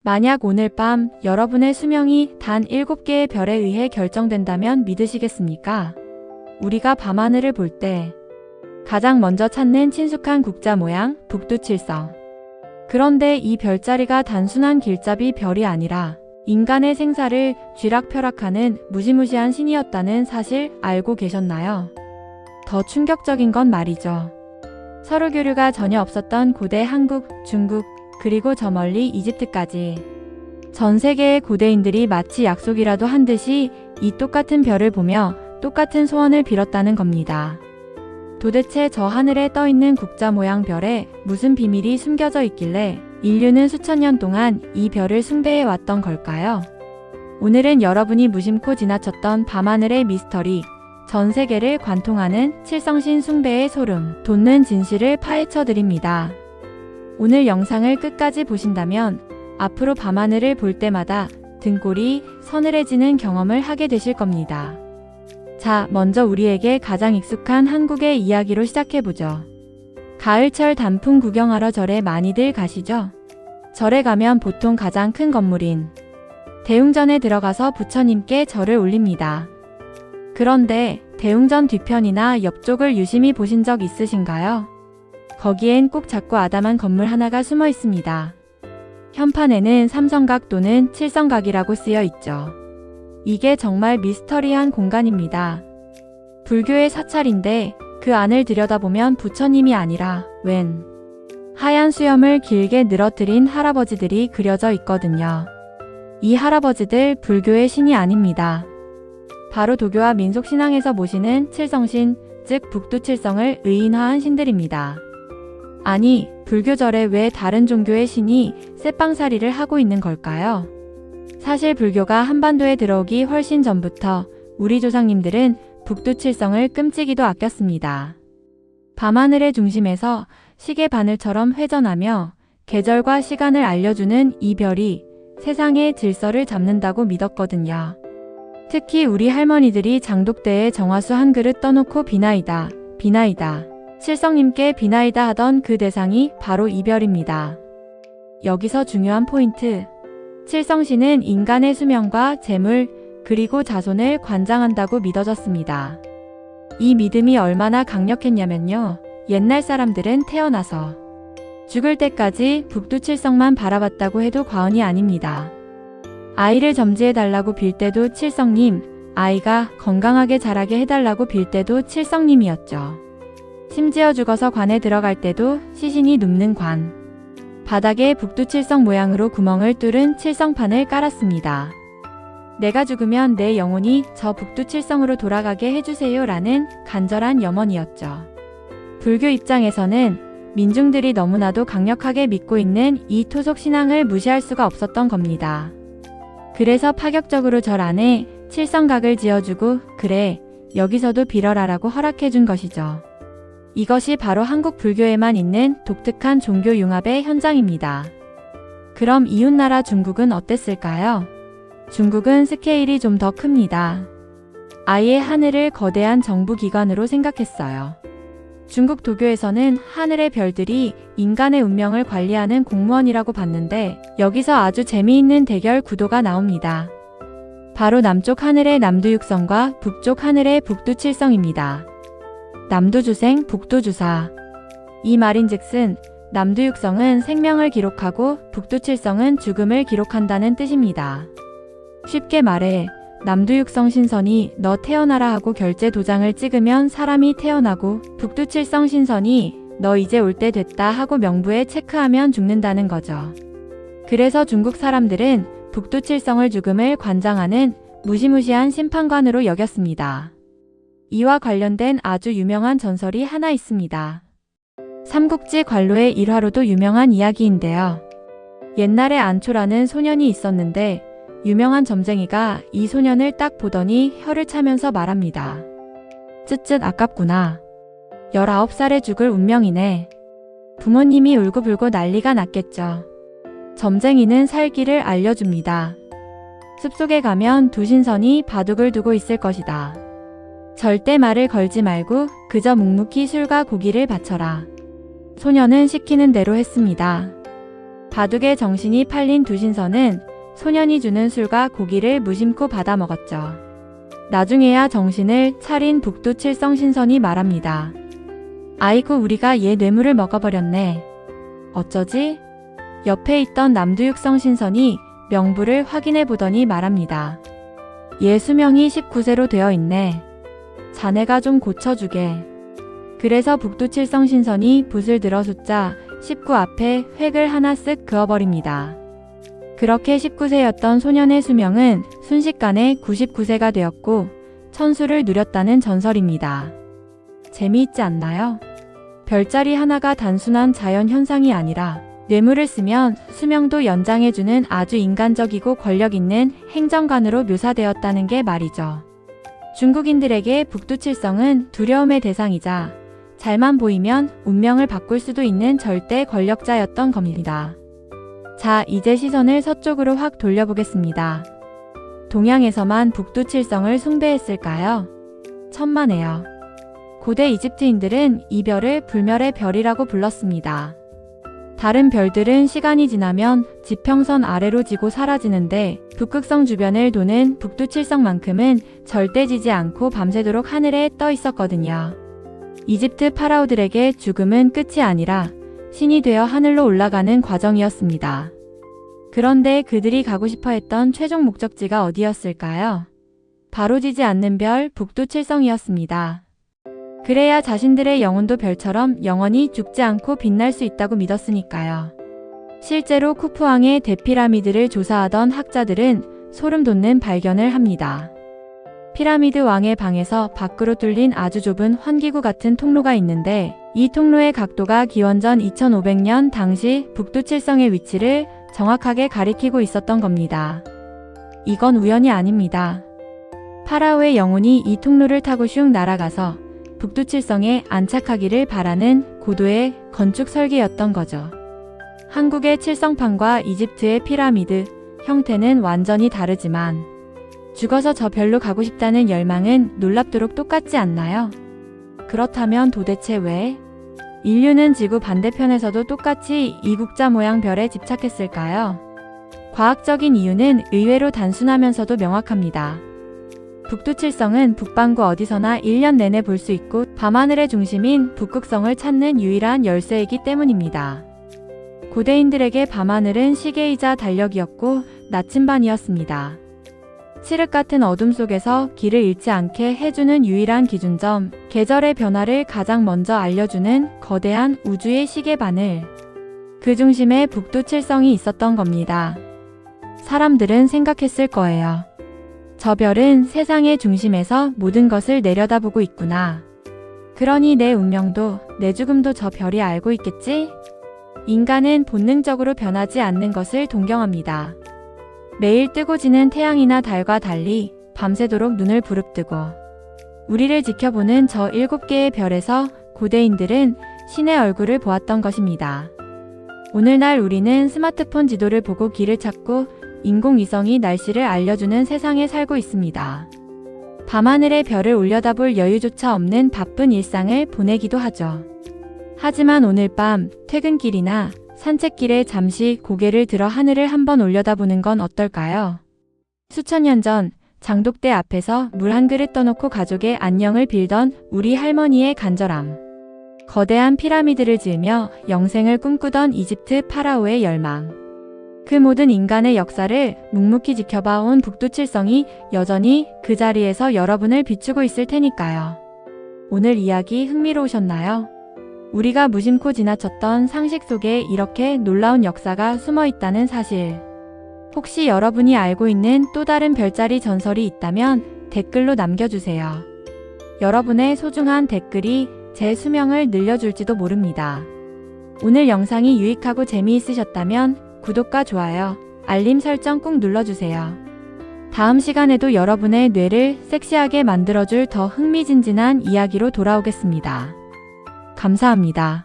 만약 오늘 밤 여러분의 수명이 단 7개의 별에 의해 결정된다면 믿으시겠습니까? 우리가 밤하늘을 볼 때 가장 먼저 찾는 친숙한 국자 모양 북두칠성. 그런데 이 별자리가 단순한 길잡이 별이 아니라 인간의 생사를 쥐락펴락하는 무시무시한 신이었다는 사실 알고 계셨나요? 더 충격적인 건 말이죠. 서로 교류가 전혀 없었던 고대 한국, 중국, 그리고 저 멀리 이집트까지 전 세계의 고대인들이 마치 약속이라도 한 듯이 이 똑같은 별을 보며 똑같은 소원을 빌었다는 겁니다. 도대체 저 하늘에 떠있는 국자 모양 별에 무슨 비밀이 숨겨져 있길래 인류는 수천 년 동안 이 별을 숭배해 왔던 걸까요? 오늘은 여러분이 무심코 지나쳤던 밤하늘의 미스터리, 전 세계를 관통하는 칠성신 숭배의 소름 돋는 진실을 파헤쳐 드립니다. 오늘 영상을 끝까지 보신다면 앞으로 밤하늘을 볼 때마다 등골이 서늘해지는 경험을 하게 되실 겁니다. 자, 먼저 우리에게 가장 익숙한 한국의 이야기로 시작해보죠. 가을철 단풍 구경하러 절에 많이들 가시죠? 절에 가면 보통 가장 큰 건물인 대웅전에 들어가서 부처님께 절을 올립니다. 그런데 대웅전 뒤편이나 옆쪽을 유심히 보신 적 있으신가요? 거기엔 꼭 작고 아담한 건물 하나가 숨어 있습니다. 현판에는 삼성각 또는 칠성각이라고 쓰여 있죠. 이게 정말 미스터리한 공간입니다. 불교의 사찰인데 그 안을 들여다보면 부처님이 아니라 웬 하얀 수염을 길게 늘어뜨린 할아버지들이 그려져 있거든요. 이 할아버지들 불교의 신이 아닙니다. 바로 도교와 민속신앙에서 모시는 칠성신, 즉 북두칠성을 의인화한 신들입니다. 아니, 불교절에 왜 다른 종교의 신이 쇠빵살이를 하고 있는 걸까요? 사실 불교가 한반도에 들어오기 훨씬 전부터 우리 조상님들은 북두칠성을 끔찍이도 아꼈습니다. 밤하늘의 중심에서 시계 바늘처럼 회전하며 계절과 시간을 알려주는 이 별이 세상의 질서를 잡는다고 믿었거든요. 특히 우리 할머니들이 장독대에 정화수 한 그릇 떠놓고 비나이다, 비나이다, 칠성님께 비나이다 하던 그 대상이 바로 이 별입니다. 여기서 중요한 포인트. 칠성신은 인간의 수명과 재물, 그리고 자손을 관장한다고 믿어졌습니다. 이 믿음이 얼마나 강력했냐면요. 옛날 사람들은 태어나서 죽을 때까지 북두칠성만 바라봤다고 해도 과언이 아닙니다. 아이를 점지해달라고 빌 때도 칠성님, 아이가 건강하게 자라게 해달라고 빌 때도 칠성님이었죠. 심지어 죽어서 관에 들어갈 때도 시신이 눕는 관, 바닥에 북두칠성 모양으로 구멍을 뚫은 칠성판을 깔았습니다. 내가 죽으면 내 영혼이 저 북두칠성으로 돌아가게 해주세요 라는 간절한 염원이었죠. 불교 입장에서는 민중들이 너무나도 강력하게 믿고 있는 이 토속 신앙을 무시할 수가 없었던 겁니다. 그래서 파격적으로 절 안에 칠성각을 지어주고 그래, 여기서도 빌어라라고 허락해준 것이죠. 이것이 바로 한국 불교에만 있는 독특한 종교 융합의 현장입니다. 그럼 이웃나라 중국은 어땠을까요? 중국은 스케일이 좀 더 큽니다. 아예 하늘을 거대한 정부기관으로 생각했어요. 중국 도교에서는 하늘의 별들이 인간의 운명을 관리하는 공무원이라고 봤는데 여기서 아주 재미있는 대결 구도가 나옵니다. 바로 남쪽 하늘의 남두육성과 북쪽 하늘의 북두칠성입니다. 남두주생, 북두주사. 이 말인즉슨 남두육성은 생명을 기록하고 북두칠성은 죽음을 기록한다는 뜻입니다. 쉽게 말해 남두육성 신선이 너 태어나라 하고 결제 도장을 찍으면 사람이 태어나고 북두칠성 신선이 너 이제 올 때 됐다 하고 명부에 체크하면 죽는다는 거죠. 그래서 중국 사람들은 북두칠성을 죽음을 관장하는 무시무시한 심판관으로 여겼습니다. 이와 관련된 아주 유명한 전설이 하나 있습니다. 삼국지 관로의 일화로도 유명한 이야기인데요. 옛날에 안초라는 소년이 있었는데 유명한 점쟁이가 이 소년을 딱 보더니 혀를 차면서 말합니다. 쯧쯧 아깝구나. 19살에 죽을 운명이네. 부모님이 울고불고 난리가 났겠죠. 점쟁이는 살 길을 알려줍니다. 숲속에 가면 두 신선이 바둑을 두고 있을 것이다. 절대 말을 걸지 말고 그저 묵묵히 술과 고기를 바쳐라. 소년은 시키는 대로 했습니다. 바둑의 정신이 팔린 두 신선은 소년이 주는 술과 고기를 무심코 받아 먹었죠. 나중에야 정신을 차린 북두칠성 신선이 말합니다. 아이고, 우리가 얘 뇌물을 먹어버렸네. 어쩌지? 옆에 있던 남두육성 신선이 명부를 확인해 보더니 말합니다. 얘 수명이 19세로 되어 있네. 자네가 좀 고쳐주게. 그래서 북두칠성 신선이 붓을 들어 숫자 19 앞에 획을 하나 쓱 그어버립니다. 그렇게 19세였던 소년의 수명은 순식간에 99세가 되었고 천수를 누렸다는 전설입니다. 재미있지 않나요? 별자리 하나가 단순한 자연 현상이 아니라 뇌물을 쓰면 수명도 연장해주는 아주 인간적이고 권력 있는 행정관으로 묘사되었다는 게 말이죠. 중국인들에게 북두칠성은 두려움의 대상이자 잘만 보이면 운명을 바꿀 수도 있는 절대 권력자였던 겁니다. 자, 이제 시선을 서쪽으로 확 돌려보겠습니다. 동양에서만 북두칠성을 숭배했을까요? 천만에요. 고대 이집트인들은 이 별을 불멸의 별이라고 불렀습니다. 다른 별들은 시간이 지나면 지평선 아래로 지고 사라지는데 북극성 주변을 도는 북두칠성만큼은 절대 지지 않고 밤새도록 하늘에 떠 있었거든요. 이집트 파라오들에게 죽음은 끝이 아니라 신이 되어 하늘로 올라가는 과정이었습니다. 그런데 그들이 가고 싶어 했던 최종 목적지가 어디였을까요? 바로 지지 않는 별 북두칠성이었습니다. 그래야 자신들의 영혼도 별처럼 영원히 죽지 않고 빛날 수 있다고 믿었으니까요. 실제로 쿠프왕의 대피라미드를 조사하던 학자들은 소름 돋는 발견을 합니다. 피라미드 왕의 방에서 밖으로 뚫린 아주 좁은 환기구 같은 통로가 있는데 이 통로의 각도가 기원전 2500년 당시 북두칠성의 위치를 정확하게 가리키고 있었던 겁니다. 이건 우연이 아닙니다. 파라오의 영혼이 이 통로를 타고 슝 날아가서 북두칠성에 안착하기를 바라는 고도의 건축 설계였던 거죠. 한국의 칠성판과 이집트의 피라미드, 형태는 완전히 다르지만 죽어서 저 별로 가고 싶다는 열망은 놀랍도록 똑같지 않나요? 그렇다면 도대체 왜? 인류는 지구 반대편에서도 똑같이 이 국자 모양 별에 집착했을까요? 과학적인 이유는 의외로 단순하면서도 명확합니다. 북두칠성은 북반구 어디서나 1년 내내 볼 수 있고 밤하늘의 중심인 북극성을 찾는 유일한 열쇠이기 때문입니다. 고대인들에게 밤하늘은 시계이자 달력이었고 나침반이었습니다. 칠흑 같은 어둠 속에서 길을 잃지 않게 해주는 유일한 기준점, 계절의 변화를 가장 먼저 알려주는 거대한 우주의 시계바늘. 그 중심에 북두칠성이 있었던 겁니다. 사람들은 생각했을 거예요. 저 별은 세상의 중심에서 모든 것을 내려다보고 있구나. 그러니 내 운명도 내 죽음도 저 별이 알고 있겠지? 인간은 본능적으로 변하지 않는 것을 동경합니다. 매일 뜨고 지는 태양이나 달과 달리 밤새도록 눈을 부릅뜨고 우리를 지켜보는 저 7개의 별에서 고대인들은 신의 얼굴을 보았던 것입니다. 오늘날 우리는 스마트폰 지도를 보고 길을 찾고 인공위성이 날씨를 알려주는 세상에 살고 있습니다. 밤하늘의 별을 올려다볼 여유조차 없는 바쁜 일상을 보내기도 하죠. 하지만 오늘 밤 퇴근길이나 산책길에 잠시 고개를 들어 하늘을 한번 올려다보는 건 어떨까요? 수천 년 전 장독대 앞에서 물 한 그릇 떠놓고 가족의 안녕을 빌던 우리 할머니의 간절함. 거대한 피라미드를 지으며 영생을 꿈꾸던 이집트 파라오의 열망. 그 모든 인간의 역사를 묵묵히 지켜봐온 북두칠성이 여전히 그 자리에서 여러분을 비추고 있을 테니까요. 오늘 이야기 흥미로우셨나요? 우리가 무심코 지나쳤던 상식 속에 이렇게 놀라운 역사가 숨어 있다는 사실. 혹시 여러분이 알고 있는 또 다른 별자리 전설이 있다면 댓글로 남겨주세요. 여러분의 소중한 댓글이 제 수명을 늘려줄지도 모릅니다. 오늘 영상이 유익하고 재미있으셨다면 구독과 좋아요, 알림 설정 꾹 눌러주세요. 다음 시간에도 여러분의 뇌를 섹시하게 만들어줄 더 흥미진진한 이야기로 돌아오겠습니다. 감사합니다.